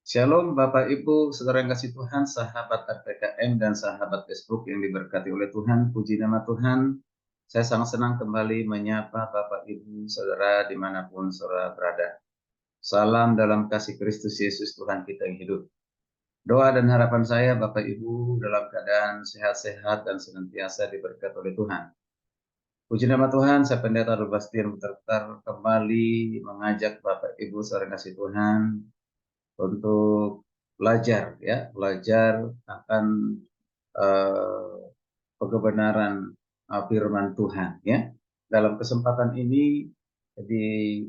Shalom Bapak Ibu, saudara yang kasih Tuhan, sahabat RPKM dan sahabat Facebook yang diberkati oleh Tuhan, puji nama Tuhan. Saya sangat senang kembali menyapa Bapak Ibu, saudara dimanapun saudara berada. Salam dalam kasih Kristus Yesus Tuhan kita yang hidup. Doa dan harapan saya Bapak Ibu dalam keadaan sehat-sehat dan senantiasa diberkati oleh Tuhan. Puji nama Tuhan, saya Pendeta Rubastian Putar kembali mengajak Bapak Ibu saudara yang kasih Tuhan untuk belajar akan uh, kebenaran firman Tuhan ya. Dalam kesempatan ini di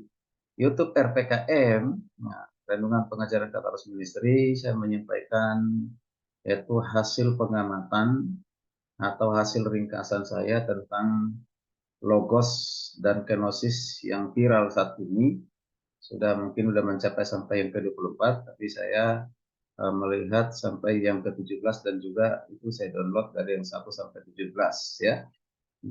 YouTube RPKM, nah, Renungan Pengajaran Kataros Ministry, saya menyampaikan yaitu hasil pengamatan atau hasil ringkasan saya tentang logos dan kenosis yang viral saat ini. Mungkin sudah mencapai sampai yang ke-24, tapi saya melihat sampai yang ke-17 dan juga itu saya download dari yang 1 sampai 17 ya.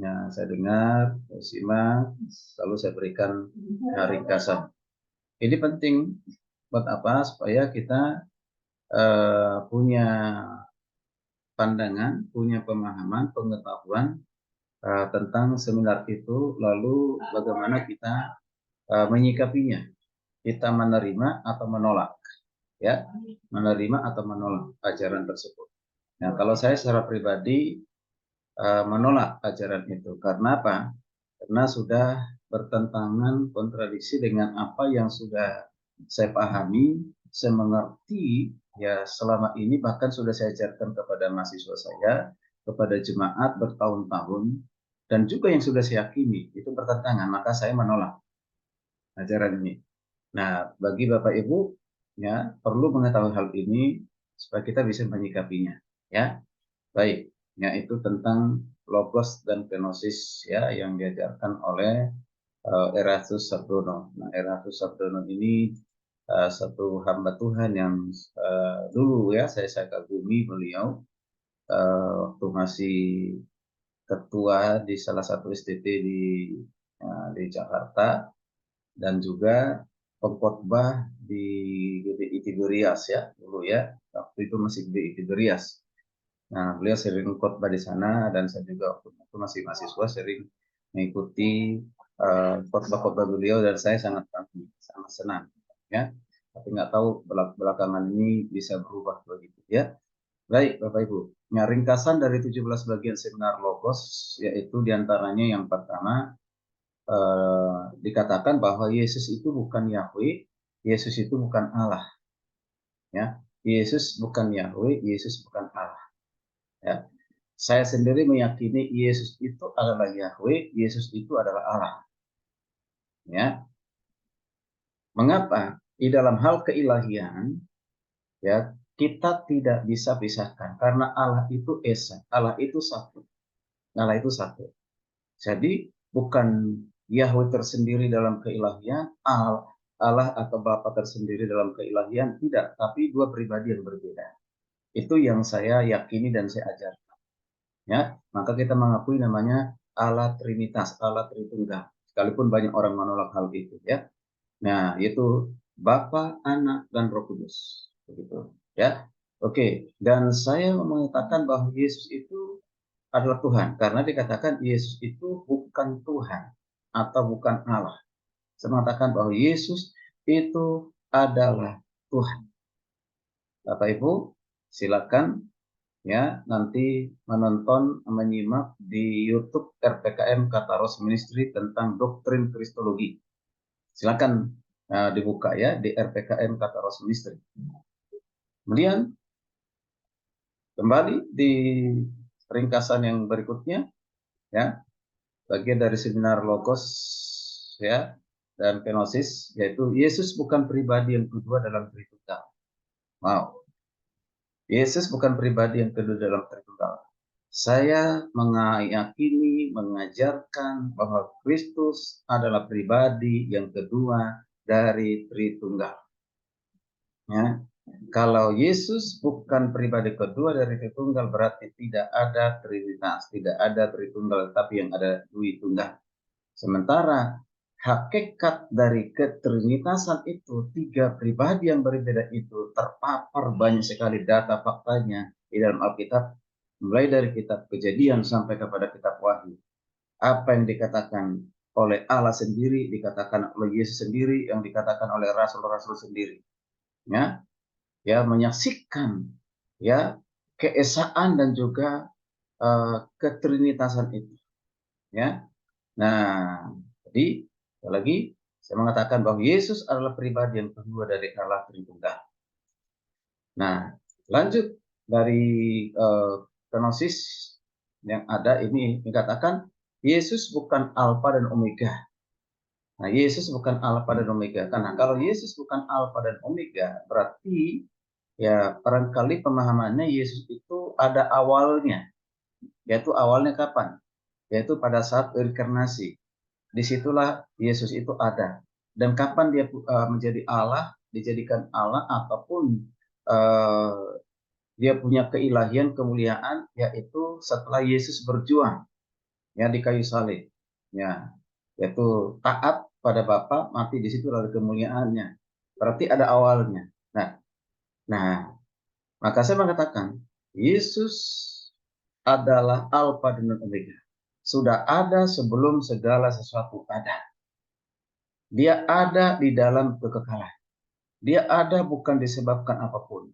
Nah, saya dengar, saya simak, lalu saya berikan ringkasan. Ini penting buat apa? Supaya kita punya pandangan, punya pemahaman, pengetahuan tentang seminar itu, lalu bagaimana kita menyikapinya. Kita menerima atau menolak, ya, menerima atau menolak ajaran tersebut. Nah, kalau saya secara pribadi menolak ajaran itu. Karena apa? Karena sudah bertentangan, kontradiksi dengan apa yang sudah saya pahami, saya mengerti ya selama ini, bahkan sudah saya ajarkan kepada mahasiswa saya, kepada jemaat bertahun-tahun, dan juga yang sudah saya yakini itu bertentangan, maka saya menolak ajaran ini. Nah, bagi Bapak Ibu ya perlu mengetahui hal ini supaya kita bisa menyikapinya ya. Baik, yaitu tentang logos dan kenosis ya yang diajarkan oleh Erastus Sabdono. Nah, Erastus Sabdono ini satu hamba Tuhan yang dulu ya saya kagumi beliau waktu masih ketua di salah satu STT di Jakarta, dan juga pengkhotbah di GBI Tiberias ya dulu ya, waktu itu masih GBI Tiberias. Nah, beliau sering khotbah di sana, dan saya juga waktu itu masih mahasiswa sering mengikuti khotbah-khotbah beliau, dan saya sangat senang ya. Tapi nggak tahu belakangan ini bisa berubah begitu ya. Baik Bapak Ibu, nah, ringkasan dari 17 bagian seminar Logos, yaitu diantaranya yang pertama dikatakan bahwa Yesus itu bukan Yahweh, Yesus itu bukan Allah ya. Yesus bukan Yahweh, Yesus bukan Allah ya. Saya sendiri meyakini Yesus itu adalah Yahweh, Yesus itu adalah Allah. Ya, mengapa? Di dalam hal keilahian, ya kita tidak bisa pisahkan karena Allah itu esa, Allah itu satu, Allah itu satu. Jadi bukan Yahweh tersendiri dalam keilahian, Allah atau Bapa tersendiri dalam keilahian, tidak, tapi dua pribadi yang berbeda. Itu yang saya yakini dan saya ajarkan. Ya, maka kita mengakui namanya Allah Trinitas, Allah Tritunggal. Sekalipun banyak orang menolak hal itu ya. Nah, itu Bapa, Anak, dan Roh Kudus. Begitu ya. Oke, dan saya mengatakan bahwa Yesus itu adalah Tuhan karena dikatakan Yesus itu bukan Tuhan atau bukan Allah. Saya mengatakan bahwa Yesus itu adalah Tuhan. Bapak Ibu, silakan ya nanti menyimak di YouTube RPKM Kataros Ministry tentang doktrin Kristologi. Silakan dibuka ya di RPKM Kataros Ministry. Kemudian kembali di ringkasan yang berikutnya ya, bagian dari seminar Logos ya dan Kenosis, yaitu Yesus bukan pribadi yang kedua dalam Tritunggal. Wow. Yesus bukan pribadi yang kedua dalam Tritunggal. Saya meyakini, mengajarkan bahwa Kristus adalah pribadi yang kedua dari Tritunggal. Ya. Kalau Yesus bukan pribadi kedua dari Tritunggal, berarti tidak ada Trinitas, tidak ada Tritunggal, tapi yang ada Dwi Tunggal. Sementara hakikat dari ketrinitasan itu, tiga pribadi yang berbeda itu terpapar banyak sekali data faktanya di dalam Alkitab, mulai dari kitab Kejadian sampai kepada kitab Wahyu. Apa yang dikatakan oleh Allah sendiri, dikatakan oleh Yesus sendiri, yang dikatakan oleh rasul-rasul sendiri, ya, ya menyaksikan ya keesaan dan juga ketrinitasan itu, ya. Nah, jadi sekali lagi saya mengatakan bahwa Yesus adalah pribadi yang kedua dari Allah Tritunggal. Nah, lanjut dari kenosis yang ada ini dikatakan Yesus bukan Alfa dan Omega. Nah, Yesus bukan Alfa dan Omega. Karena kalau Yesus bukan Alfa dan Omega, berarti ya barangkali pemahamannya Yesus itu ada awalnya. Yaitu awalnya kapan? Yaitu pada saat inkarnasi. Disitulah Yesus itu ada. Dan kapan dia menjadi Allah, dijadikan Allah, ataupun dia punya keilahian, kemuliaan, yaitu setelah Yesus berjuang ya di kayu salib, ya, yaitu taat pada Bapa, mati di situ lalu kemuliaannya. Berarti ada awalnya. Nah, maka saya mengatakan Yesus adalah Alfa dan Omega. Sudah ada sebelum segala sesuatu ada. Dia ada di dalam kekekalan. Dia ada bukan disebabkan apapun.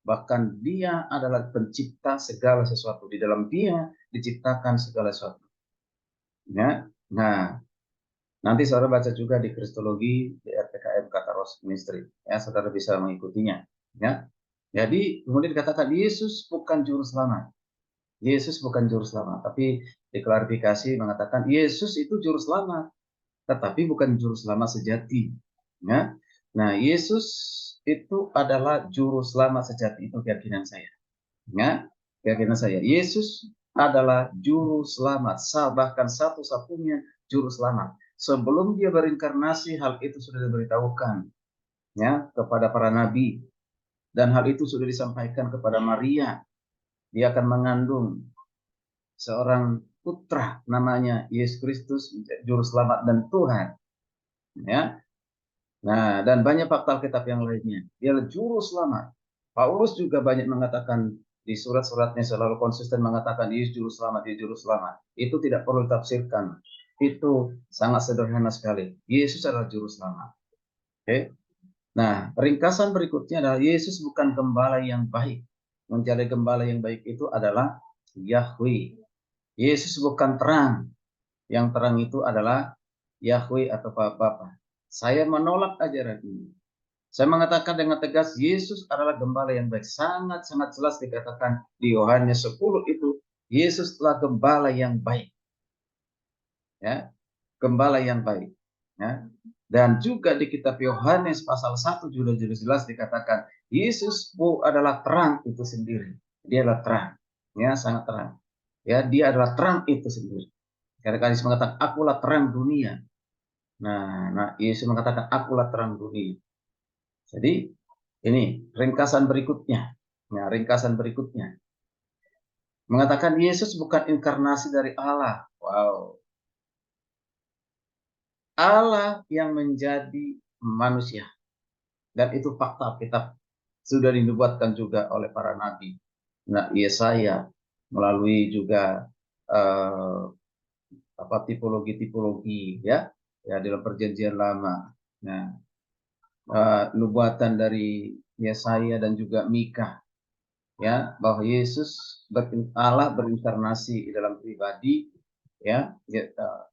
Bahkan dia adalah pencipta segala sesuatu. Di dalam dia diciptakan segala sesuatu. Ya. Nah, nanti saudara baca juga di Kristologi di RPKM Kataros Ministry. Ya, saudara bisa mengikutinya. Ya. Jadi kemudian dikatakan Yesus bukan juru selamat. Yesus bukan juru selamat, tapi diklarifikasi mengatakan Yesus itu juru selamat, tetapi bukan juru selamat sejati. Ya. Nah, Yesus itu adalah juru selamat sejati, itu keyakinan saya. Ya, keyakinan saya. Yesus adalah juru selamat, bahkan satu-satunya juru selamat. Sebelum dia berinkarnasi, hal itu sudah diberitahukan ya kepada para nabi, dan hal itu sudah disampaikan kepada Maria. Dia akan mengandung seorang putra namanya Yesus Kristus, juru selamat dan Tuhan. Ya. Nah, dan banyak fakta Alkitab yang lainnya. Dia adalah juru selamat. Paulus juga banyak mengatakan di surat-suratnya selalu konsisten mengatakan Yesus juru selamat, Yesus juru selamat. Itu tidak perlu ditafsirkan. Itu sangat sederhana sekali. Yesus adalah juru selamat. Oke. Nah, ringkasan berikutnya adalah Yesus bukan gembala yang baik. Mencari gembala yang baik itu adalah Yahweh. Yesus bukan terang. Yang terang itu adalah Yahweh atau Bapa. Saya menolak ajaran ini. Saya mengatakan dengan tegas Yesus adalah gembala yang baik. Sangat-sangat jelas dikatakan di Yohanes 10 itu Yesus adalah gembala yang baik. Ya, gembala yang baik. Ya. Dan juga di kitab Yohanes pasal 1 juga jelas dikatakan Yesus adalah terang itu sendiri. Dia adalah terang. Ya, sangat terang. Ya, dia adalah terang itu sendiri. Karena Yesus mengatakan akulah terang dunia. Nah, Yesus mengatakan akulah terang dunia. Jadi ini ringkasan berikutnya. Nah, ringkasan berikutnya mengatakan Yesus bukan inkarnasi dari Allah. Wow. Allah yang menjadi manusia. Dan itu fakta Alkitab. Sudah dinubuatkan juga oleh para nabi. Nah, Yesaya melalui juga tipologi-tipologi ya dalam perjanjian lama. Nah, nubuatan dari Yesaya dan juga Mika ya bahwa Yesus Allah berinkarnasi di dalam pribadi ya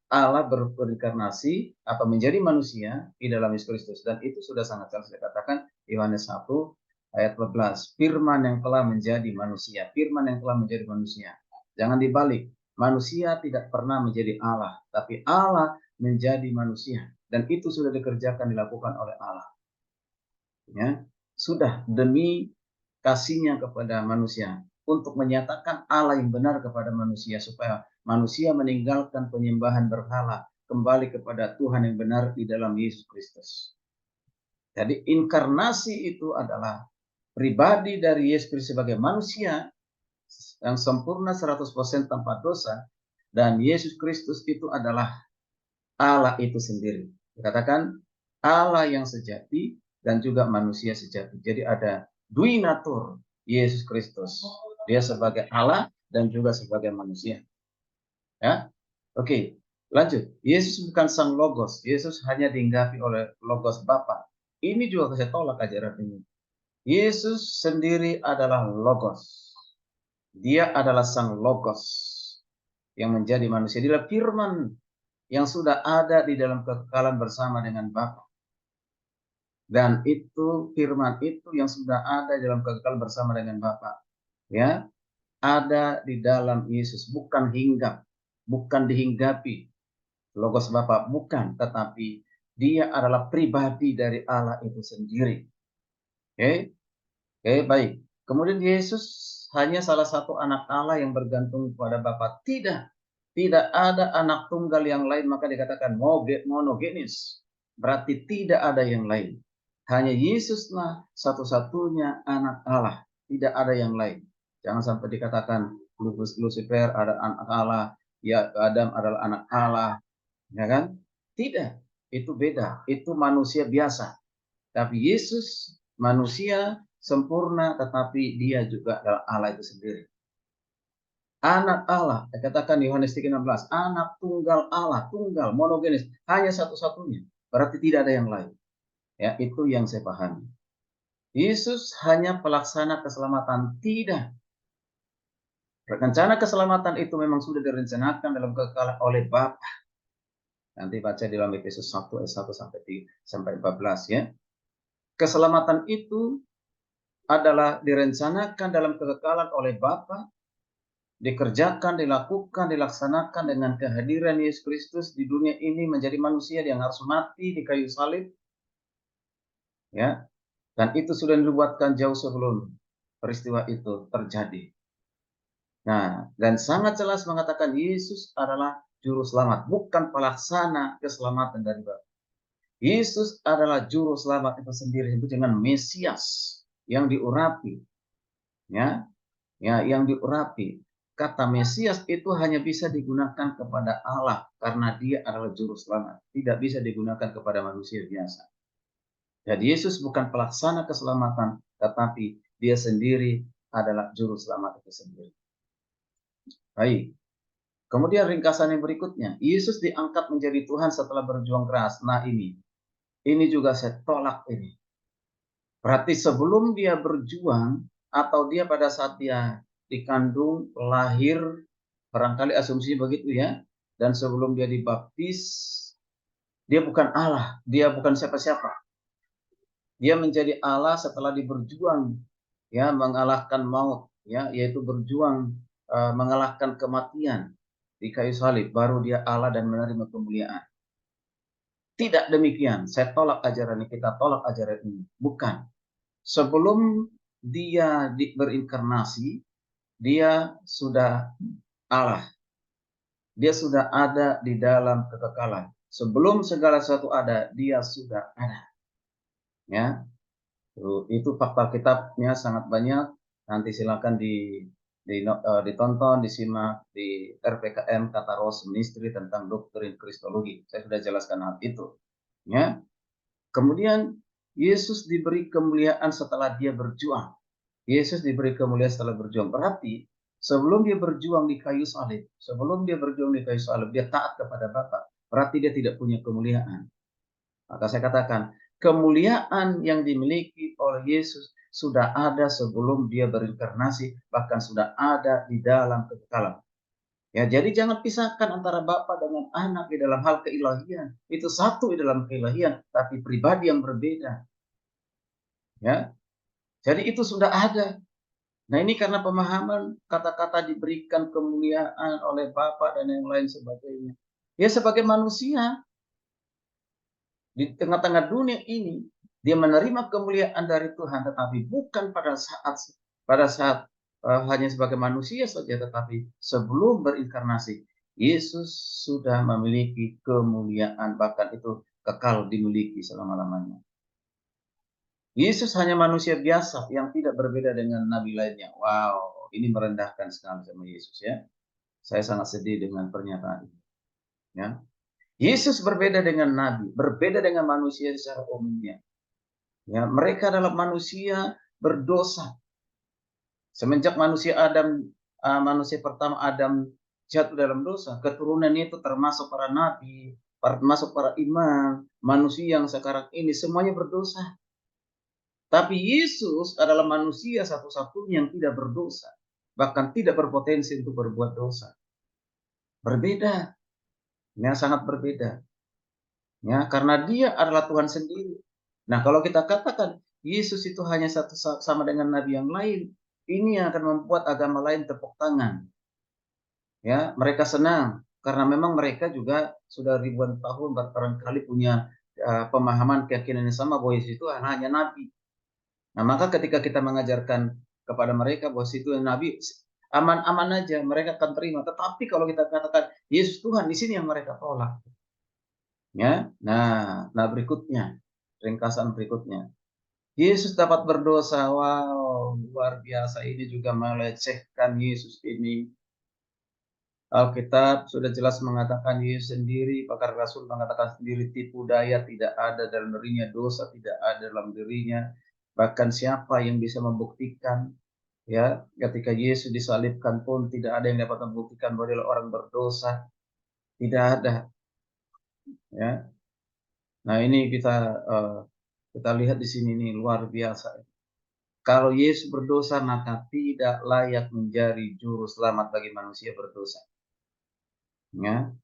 Allah berinkarnasi atau menjadi manusia di dalam Yesus Kristus, dan itu sudah sangat jelas dikatakan Yohanes 1 ayat 12, firman yang telah menjadi manusia, firman yang telah menjadi manusia. Jangan dibalik, manusia tidak pernah menjadi Allah, tapi Allah menjadi manusia, dan itu sudah dikerjakan dilakukan oleh Allah. Ya, sudah demi kasihnya kepada manusia untuk menyatakan Allah yang benar kepada manusia supaya manusia meninggalkan penyembahan berhala kembali kepada Tuhan yang benar di dalam Yesus Kristus. Jadi inkarnasi itu adalah pribadi dari Yesus Kristus sebagai manusia yang sempurna 100% tanpa dosa, dan Yesus Kristus itu adalah Allah itu sendiri. Dikatakan Allah yang sejati dan juga manusia sejati. Jadi ada dui natur Yesus Kristus. Dia sebagai Allah dan juga sebagai manusia. Ya, oke. Lanjut. Yesus bukan sang logos. Yesus hanya dihinggapi oleh logos Bapa. Ini juga saya tolak ajaran ini. Yesus sendiri adalah logos. Dia adalah sang logos yang menjadi manusia. Dia adalah firman yang sudah ada di dalam kekekalan bersama dengan Bapa. Dan itu firman itu yang sudah ada dalam kekekalan bersama dengan Bapa. Ya, ada di dalam Yesus, bukan hinggap, bukan dihinggapi. Logos Bapa bukan, tetapi dia adalah pribadi dari Allah itu sendiri. Oke, oke, baik. Kemudian Yesus hanya salah satu anak Allah yang bergantung kepada Bapa. Tidak ada anak tunggal yang lain, maka dikatakan monogenes. Berarti tidak ada yang lain. Hanya Yesuslah satu-satunya anak Allah. Tidak ada yang lain. Jangan sampai dikatakan Lucifer ada anak Allah, ya Adam adalah anak Allah. Ya kan? Tidak, itu beda. Itu manusia biasa. Tapi Yesus manusia sempurna, tetapi dia juga adalah Allah itu sendiri. Anak Allah, katakan Yohanes 3:16, anak tunggal Allah, tunggal, monogenes, hanya satu-satunya. Berarti tidak ada yang lain. Ya, itu yang saya pahami. Yesus hanya pelaksana keselamatan, tidak. Rencana keselamatan itu memang sudah direncanakan dalam kekekalan oleh Bapa. Nanti baca di dalam Efesus 1 ayat 1 sampai 14 ya. Keselamatan itu adalah direncanakan dalam kekekalan oleh Bapa, dikerjakan, dilakukan, dilaksanakan dengan kehadiran Yesus Kristus di dunia ini menjadi manusia yang harus mati di kayu salib. Ya. Dan itu sudah dibuatkan jauh sebelum peristiwa itu terjadi. Nah, dan sangat jelas mengatakan Yesus adalah juru selamat, bukan pelaksana keselamatan dari Bapa. Yesus adalah juru selamat itu sendiri, disebut dengan Mesias yang diurapi. Ya, yang diurapi. Kata Mesias itu hanya bisa digunakan kepada Allah karena dia adalah juru selamat. Tidak bisa digunakan kepada manusia biasa. Jadi Yesus bukan pelaksana keselamatan, tetapi dia sendiri adalah juru selamat itu sendiri. Baik. Kemudian ringkasan yang berikutnya, Yesus diangkat menjadi Tuhan setelah berjuang keras. Nah ini juga saya tolak ini. Berarti sebelum dia berjuang atau dia pada saat dia dikandung, lahir, barangkali asumsinya begitu ya, dan sebelum dia dibaptis, dia bukan Allah, dia bukan siapa-siapa. Dia menjadi Allah setelah diberjuang, ya, mengalahkan maut, ya, yaitu berjuang mengalahkan kematian di kayu salib, baru dia Allah dan menerima kemuliaan. Tidak demikian, saya tolak ajaran ini, kita tolak ajaran ini. Bukan. Sebelum dia berinkarnasi, dia sudah Allah. Dia sudah ada di dalam kekekalan. Sebelum segala sesuatu ada, dia sudah ada. Ya, itu fakta kitabnya sangat banyak. Nanti silakan ditonton, disimak di RPKM Kata Ros Ministry tentang doktrin Kristologi. Saya sudah jelaskan hal itu. Ya. Kemudian Yesus diberi kemuliaan setelah dia berjuang. Yesus diberi kemuliaan setelah berjuang. Berarti sebelum dia berjuang di kayu salib, dia taat kepada Bapa. Berarti dia tidak punya kemuliaan. Maka saya katakan, kemuliaan yang dimiliki oleh Yesus sudah ada sebelum dia berinkarnasi, bahkan sudah ada di dalam kekekalan. Ya, jadi jangan pisahkan antara Bapa dengan Anak di dalam hal keilahian. Itu satu di dalam keilahian, tapi pribadi yang berbeda. Ya, jadi itu sudah ada. Nah, ini karena pemahaman kata-kata diberikan kemuliaan oleh Bapa dan yang lain sebagainya. Ya, sebagai manusia di tengah-tengah dunia ini, dia menerima kemuliaan dari Tuhan, tetapi bukan pada saat hanya sebagai manusia saja, tetapi sebelum berinkarnasi, Yesus sudah memiliki kemuliaan, bahkan itu kekal dimiliki selama-lamanya. Yesus hanya manusia biasa yang tidak berbeda dengan nabi lainnya. Wow, ini merendahkan sekali sama Yesus ya. Saya sangat sedih dengan pernyataan ini. Ya. Yesus berbeda dengan nabi, berbeda dengan manusia secara umumnya. Ya, mereka adalah manusia berdosa. Semenjak manusia pertama Adam jatuh dalam dosa, keturunan itu termasuk para nabi, termasuk para imam, manusia yang sekarang ini semuanya berdosa. Tapi Yesus adalah manusia satu-satunya yang tidak berdosa, bahkan tidak berpotensi untuk berbuat dosa. Berbeda, ya sangat berbeda. Ya, karena dia adalah Tuhan sendiri. Nah, kalau kita katakan Yesus itu hanya satu sama dengan nabi yang lain, ini yang akan membuat agama lain tepuk tangan. Ya, mereka senang karena memang mereka juga sudah ribuan tahun barangkali punya pemahaman keyakinan yang sama bahwa Yesus itu hanya nabi. Nah, maka ketika kita mengajarkan kepada mereka bahwa itu nabi, aman-aman aja, mereka akan terima. Tetapi kalau kita katakan Yesus Tuhan, di sini yang mereka tolak. Ya, nah berikutnya, ringkasan berikutnya. Yesus dapat berdosa. Wow, luar biasa. Ini juga melecehkan Yesus ini. Alkitab sudah jelas mengatakan Yesus sendiri, bahkan Rasul mengatakan sendiri, tipu daya tidak ada dalam dirinya, dosa tidak ada dalam dirinya. Bahkan siapa yang bisa membuktikan, ya, ketika Yesus disalibkan pun tidak ada yang dapat membuktikan bahwa dia orang berdosa, tidak ada, ya. Nah, ini kita lihat di sini nih luar biasa. Kalau Yesus berdosa maka tidak layak menjadi juru selamat bagi manusia berdosa. Ya,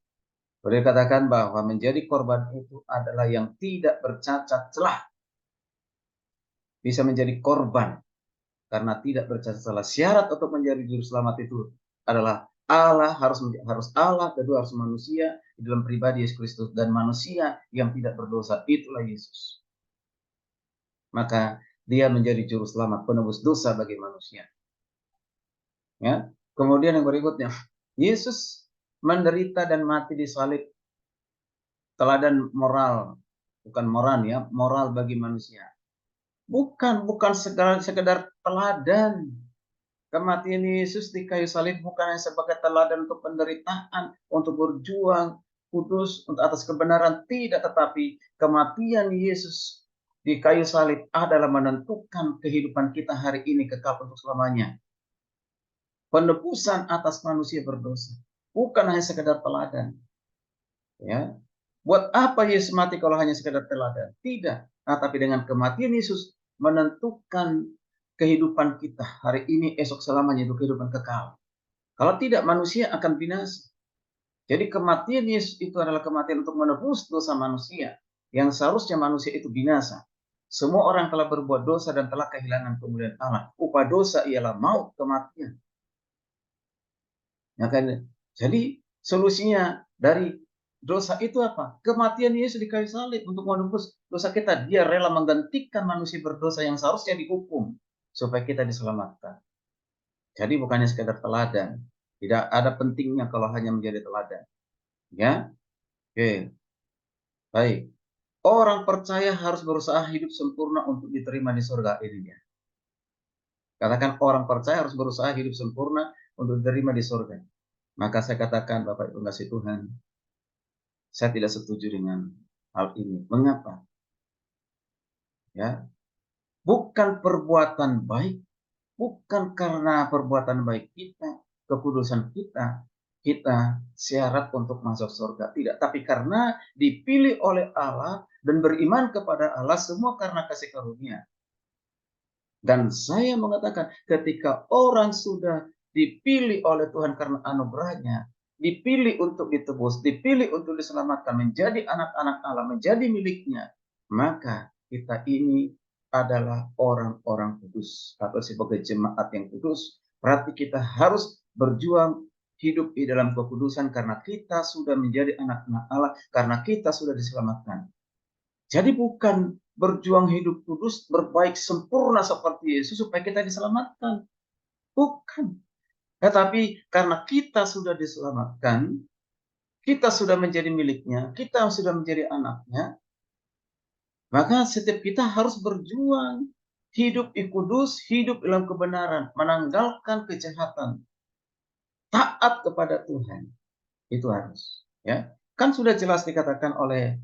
boleh katakan bahwa menjadi korban itu adalah yang tidak bercacat celah. Bisa menjadi korban karena tidak bercacat celah. Syarat untuk menjadi juru selamat itu adalah Allah harus Allah, kedua harus manusia di dalam pribadi Yesus Kristus, dan manusia yang tidak berdosa itulah Yesus. Maka dia menjadi juru selamat, penebus dosa bagi manusia. Ya. Kemudian yang berikutnya, Yesus menderita dan mati di salib, teladan moral, bukan moral ya, moral bagi manusia. Bukan sekedar teladan. Kematian Yesus di kayu salib bukan hanya sebagai teladan untuk penderitaan, untuk berjuang kudus untuk atas kebenaran, tidak, tetapi kematian Yesus di kayu salib adalah menentukan kehidupan kita hari ini kekal untuk selamanya. Penebusan atas manusia berdosa, bukan hanya sekedar teladan. Ya, buat apa Yesus mati kalau hanya sekedar teladan? Tidak. Nah, tapi dengan kematian Yesus menentukan kehidupan kita hari ini, esok selamanya, itu kehidupan kekal. Kalau tidak, manusia akan binasa. Jadi kematian Yesus itu adalah kematian untuk menebus dosa manusia, yang seharusnya manusia itu binasa. Semua orang telah berbuat dosa dan telah kehilangan kemuliaan Allah. Upah dosa ialah maut, kematian. Ya kan? Jadi solusinya dari dosa itu apa? Kematian Yesus di kayu salib untuk menebus dosa kita. Dia rela menggantikan manusia berdosa yang seharusnya dihukum supaya kita diselamatkan. Jadi bukannya sekedar teladan. Tidak ada pentingnya kalau hanya menjadi teladan. Ya, oke, baik. Orang percaya harus berusaha hidup sempurna untuk diterima di surga, ini dia. Katakan orang percaya harus berusaha hidup sempurna untuk diterima di surga. Maka saya katakan, Bapak Ibu kasih Tuhan, saya tidak setuju dengan hal ini. Mengapa? Ya, bukan perbuatan baik, bukan karena perbuatan baik kita, kekudusan kita, kita syarat untuk masuk surga. Tidak, tapi karena dipilih oleh Allah dan beriman kepada Allah, semua karena kasih karunia. Dan saya mengatakan ketika orang sudah dipilih oleh Tuhan karena anugerahnya, dipilih untuk ditebus, dipilih untuk diselamatkan, menjadi anak-anak Allah, menjadi miliknya, maka kita ini adalah orang-orang kudus atau sebagai jemaat yang kudus. Berarti kita harus berjuang hidup di dalam kekudusan karena kita sudah menjadi anak-anak Allah, karena kita sudah diselamatkan. Jadi bukan berjuang hidup kudus, berbaik sempurna seperti Yesus supaya kita diselamatkan. Bukan. Tetapi karena kita sudah diselamatkan, kita sudah menjadi miliknya, kita sudah menjadi anaknya, maka setiap kita harus berjuang hidup kudus, hidup dalam kebenaran, menanggalkan kejahatan, taat kepada Tuhan. Itu harus, ya. Kan sudah jelas dikatakan oleh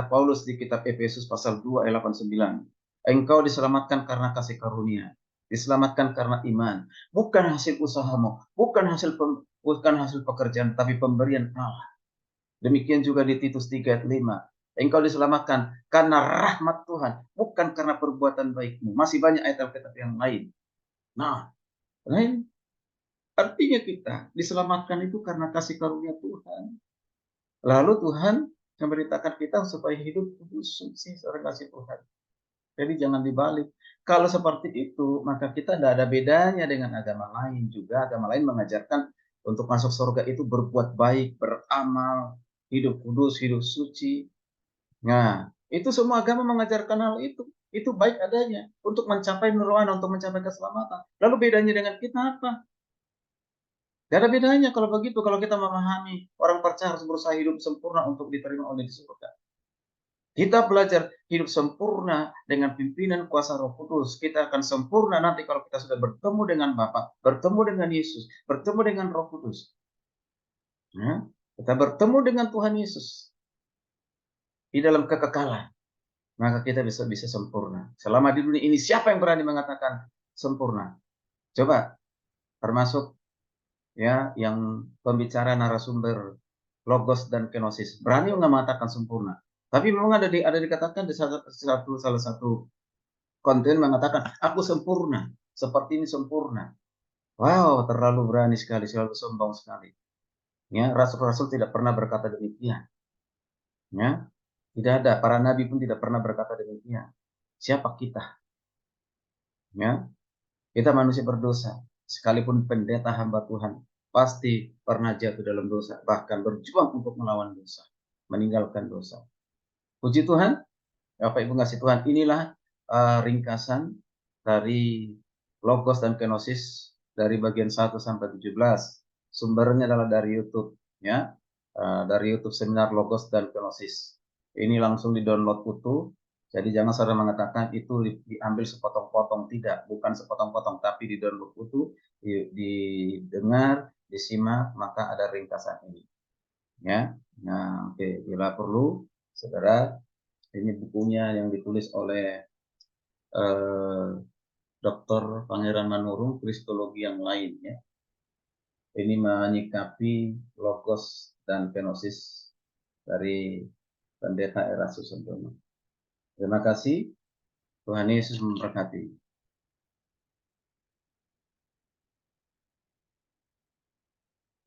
Paulus di kitab Efesus pasal 2 ayat 89. Engkau diselamatkan karena kasih karunia, diselamatkan karena iman, bukan hasil usahamu, bukan hasil pekerjaan, tapi pemberian Allah. Demikian juga di Titus 3 ayat 5. Engkau diselamatkan karena rahmat Tuhan, bukan karena perbuatan baikmu. Masih banyak ayat Alkitab yang lain. Nah, lain artinya kita diselamatkan itu karena kasih karunia Tuhan. Lalu Tuhan memerintahkan kita supaya hidup kudus, suci, seorang kasih Tuhan. Jadi jangan dibalik. Kalau seperti itu, maka kita tidak ada bedanya dengan agama lain juga. Agama lain mengajarkan untuk masuk surga itu berbuat baik, beramal, hidup kudus, hidup suci. Nah, itu semua agama mengajarkan hal itu. Itu baik adanya untuk mencapai nirwana, untuk mencapai keselamatan. Lalu bedanya dengan kita apa? Tidak ada bedanya kalau begitu. Kalau kita memahami orang percaya harus berusaha hidup sempurna untuk diterima oleh di surga. Kita belajar hidup sempurna dengan pimpinan kuasa Roh Kudus. Kita akan sempurna nanti kalau kita sudah bertemu dengan Bapa, bertemu dengan Yesus, bertemu dengan Roh Kudus. Nah, kita bertemu dengan Tuhan Yesus di dalam kekekalan, maka kita bisa sempurna. Selama di dunia ini, siapa yang berani mengatakan sempurna? Coba, termasuk ya yang pembicara narasumber logos dan kenosis berani mengatakan sempurna. Tapi memang ada dikatakan di salah satu konten mengatakan aku sempurna, seperti ini sempurna. Wow, terlalu berani sekali, selalu sombong sekali. Ya, rasul-rasul tidak pernah berkata demikian. Ya, tidak ada. Para nabi pun tidak pernah berkata demikian. Siapa kita? Ya, kita manusia berdosa. Sekalipun pendeta hamba Tuhan pasti pernah jatuh dalam dosa, bahkan berjuang untuk melawan dosa, meninggalkan dosa. Puji Tuhan, Bapak Ibu ngasih Tuhan, inilah ringkasan dari Logos dan Kenosis dari bagian 1 sampai 17. Sumbernya adalah dari YouTube, ya. Dari YouTube seminar Logos dan Kenosis. Ini langsung di-download utuh. Jadi jangan saudara mengatakan itu diambil sepotong-potong, tidak, bukan sepotong-potong, tapi di-download utuh, didengar, disimak, maka ada ringkasan ini. Ya. Nah, oke, bila perlu saudara, ini bukunya yang ditulis oleh Dr. Pangeran Manurung, Kristologi yang lain, ya. Ini menyikapi logos dan kenosis dari Pendeta Erastus Santono. Terima kasih. Tuhan Yesus memberkati.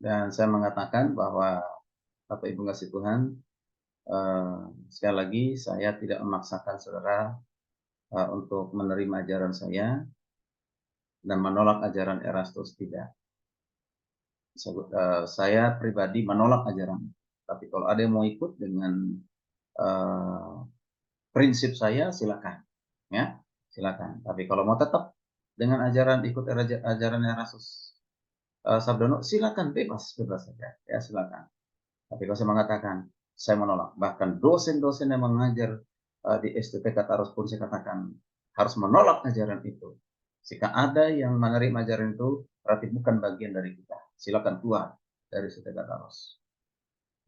Dan saya mengatakan bahwa Bapak Ibu kasih Tuhan, sekali lagi saya tidak memaksakan saudara untuk menerima ajaran saya dan menolak ajaran Erastus, tidak. Saya pribadi menolak ajaran. Tapi kalau ada yang mau ikut dengan prinsip saya, silakan, ya, silakan. Tapi kalau mau tetap dengan ikut ajaran Erastus Sabdono, silakan, bebas saja, ya, silakan. Tapi kalau saya mengatakan, saya menolak. Bahkan dosen-dosen yang mengajar di STP Kataros pun saya katakan harus menolak ajaran itu. Jika ada yang menerima ajaran itu, berarti bukan bagian dari kita. Silakan keluar dari STP Kataros.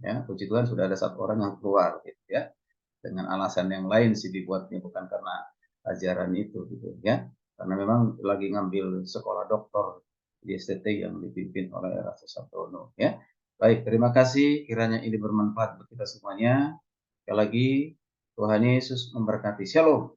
Ya, puji Tuhan sudah ada satu orang yang keluar, gitu ya, dengan alasan yang lain sih dibuatnya, bukan karena ajaran itu, gitu ya. Karena memang lagi ngambil sekolah doktor di STT yang dipimpin oleh Erastus Sabdono, ya. Baik, terima kasih. Kiranya ini bermanfaat bagi kita semuanya. Sekali lagi, Tuhan Yesus memberkati. Shalom.